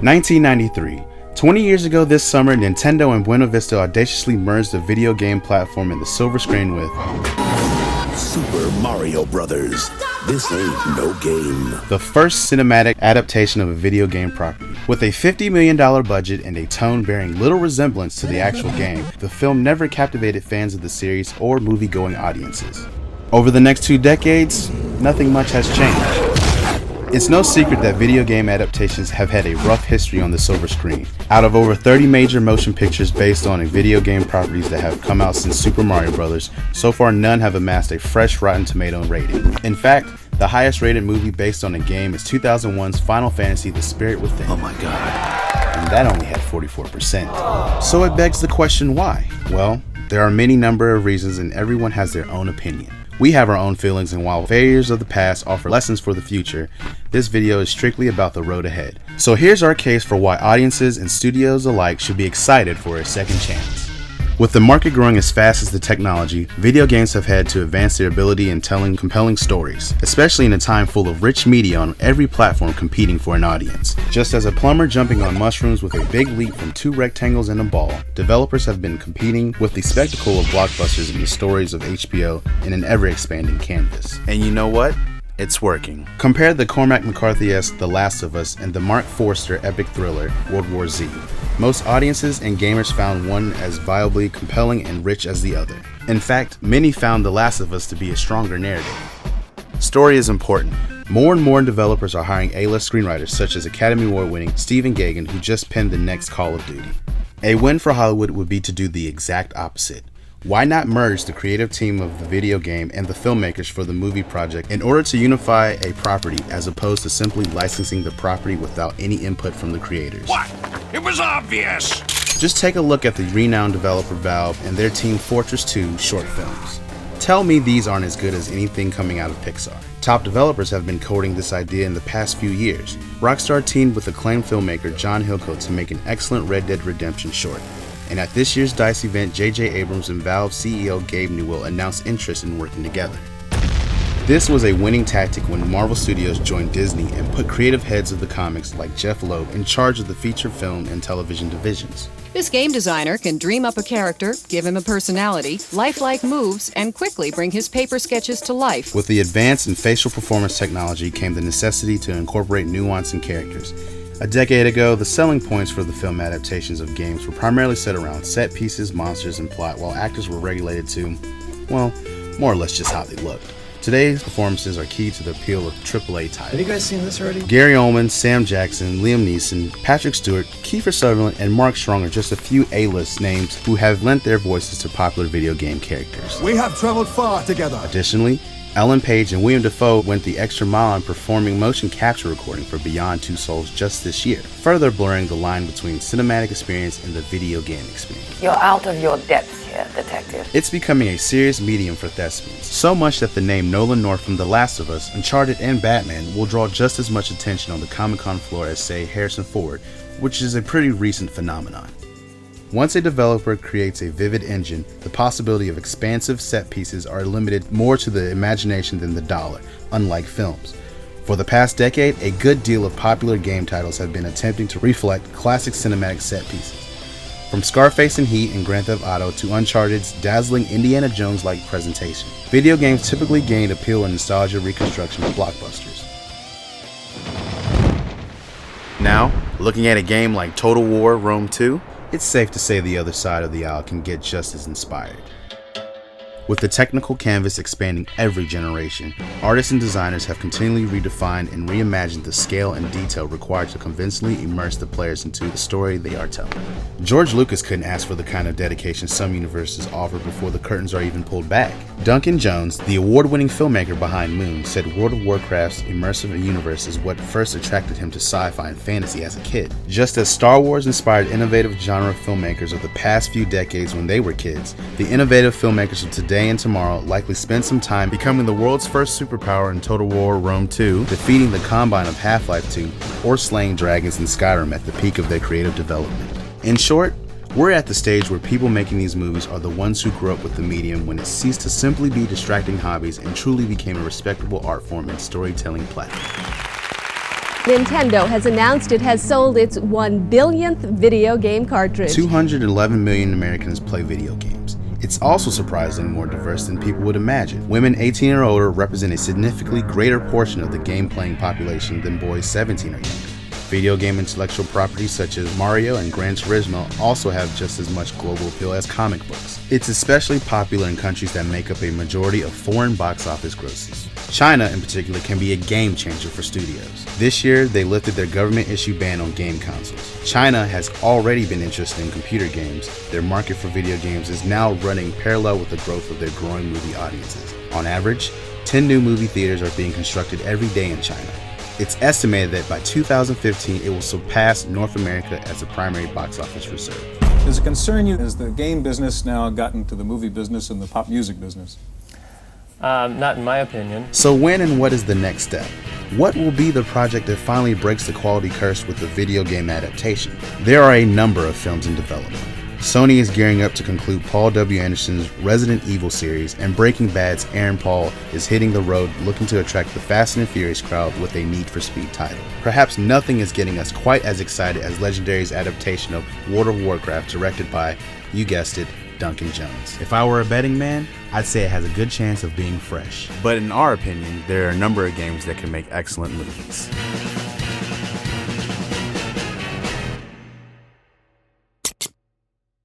1993. 20 years ago this summer, Nintendo and Buena Vista audaciously merged the video game platform and the silver screen with Super Mario Brothers. This ain't no game. The first cinematic adaptation of a video game property. With a $50 million budget and a tone bearing little resemblance to the actual game, the film never captivated fans of the series or movie-going audiences. Over the next 2 decades, nothing much has changed. It's no secret that video game adaptations have had a rough history on the silver screen. Out of over 30 major motion pictures based on video game properties that have come out since Super Mario Bros., so far none have amassed a fresh Rotten Tomato rating. In fact, the highest rated movie based on a game is 2001's Final Fantasy: The Spirit Within. Oh my god. And that only had 44%. So it begs the question, why? Well, there are many number of reasons and everyone has their own opinion. We have our own feelings, and while failures of the past offer lessons for the future, this video is strictly about the road ahead. So here's our case for why audiences and studios alike should be excited for a second chance. With the market growing as fast as the technology, video games have had to advance their ability in telling compelling stories, especially in a time full of rich media on every platform competing for an audience. Just as a plumber jumping on mushrooms with a big leap from 2 rectangles and a ball, developers have been competing with the spectacle of blockbusters and the stories of HBO in an ever-expanding canvas. And you know what? It's working. Compare the Cormac McCarthy-esque The Last of Us and the Mark Forster epic thriller World War Z. Most audiences and gamers found one as viably compelling and rich as the other. In fact, many found The Last of Us to be a stronger narrative. Story is important. More and more developers are hiring A-list screenwriters such as Academy Award-winning Stephen Gaghan, who just penned the next Call of Duty. A win for Hollywood would be to do the exact opposite. Why not merge the creative team of the video game and the filmmakers for the movie project in order to unify a property as opposed to simply licensing the property without any input from the creators? What? It was obvious! Just take a look at the renowned developer Valve and their Team Fortress 2 short films. Tell me these aren't as good as anything coming out of Pixar. Top developers have been coding this idea in the past few years. Rockstar teamed with acclaimed filmmaker John Hillcoat to make an excellent Red Dead Redemption short. And at this year's DICE event, J.J. Abrams and Valve CEO Gabe Newell announced interest in working together. This was a winning tactic when Marvel Studios joined Disney and put creative heads of the comics like Jeff Loeb in charge of the feature film and television divisions. This game designer can dream up a character, give him a personality, lifelike moves, and quickly bring his paper sketches to life. With the advance in facial performance technology came the necessity to incorporate nuance in characters. A decade ago, the selling points for the film adaptations of games were primarily set around set pieces, monsters, and plot, while actors were regulated to, well, more or less just how they looked. Today's performances are key to the appeal of AAA titles. Have you guys seen this already? Gary Oldman, Sam Jackson, Liam Neeson, Patrick Stewart, Kiefer Sutherland, and Mark Strong are just a few A-list names who have lent their voices to popular video game characters. We have traveled far together. Additionally, Ellen Page and William Dafoe went the extra mile in performing motion capture recording for Beyond Two Souls just this year, further blurring the line between cinematic experience and the video game experience. You're out of your depth here, detective. It's becoming a serious medium for thespians, so much that the name Nolan North from The Last of Us, Uncharted, and Batman will draw just as much attention on the Comic-Con floor as, say, Harrison Ford, which is a pretty recent phenomenon. Once a developer creates a vivid engine, the possibility of expansive set pieces are limited more to the imagination than the dollar, unlike films. For the past decade, a good deal of popular game titles have been attempting to reflect classic cinematic set pieces. From Scarface and Heat and Grand Theft Auto to Uncharted's dazzling Indiana Jones-like presentation, video games typically gained appeal and nostalgia reconstruction of blockbusters. Now, looking at a game like Total War Rome 2, it's safe to say the other side of the aisle can get just as inspired. With the technical canvas expanding every generation, artists and designers have continually redefined and reimagined the scale and detail required to convincingly immerse the players into the story they are telling. George Lucas couldn't ask for the kind of dedication some universes offer before the curtains are even pulled back. Duncan Jones, the award-winning filmmaker behind Moon, said World of Warcraft's immersive universe is what first attracted him to sci-fi and fantasy as a kid. Just as Star Wars inspired innovative genre filmmakers of the past few decades when they were kids, the innovative filmmakers of today and tomorrow likely spend some time becoming the world's first superpower in Total War Rome 2, defeating the Combine of Half-Life 2, or slaying dragons in Skyrim at the peak of their creative development. In short, we're at the stage where people making these movies are the ones who grew up with the medium when it ceased to simply be distracting hobbies and truly became a respectable art form and storytelling platform. Nintendo has announced it has sold its 1 billionth video game cartridge. 211 million Americans play video games. It's also surprisingly more diverse than people would imagine. Women 18 or older represent a significantly greater portion of the game-playing population than boys 17 or younger. Video game intellectual properties such as Mario and Gran Turismo also have just as much global appeal as comic books. It's especially popular in countries that make up a majority of foreign box office grosses. China, in particular, can be a game changer for studios. This year, they lifted their government-issued ban on game consoles. China has already been interested in computer games. Their market for video games is now running parallel with the growth of their growing movie audiences. On average, 10 new movie theaters are being constructed every day in China. It's estimated that by 2015, it will surpass North America as a primary box office reserve. Does it concern you as the game business now gotten to the movie business and the pop music business? Not in my opinion. So when and what is the next step? What will be the project that finally breaks the quality curse with the video game adaptation? There are a number of films in development. Sony is gearing up to conclude Paul W. Anderson's Resident Evil series, and Breaking Bad's Aaron Paul is hitting the road looking to attract the Fast and Furious crowd with a Need for Speed title. Perhaps nothing is getting us quite as excited as Legendary's adaptation of World of Warcraft, directed by, you guessed it, Duncan Jones. If I were a betting man, I'd say it has a good chance of being fresh. But in our opinion, there are a number of games that can make excellent movies.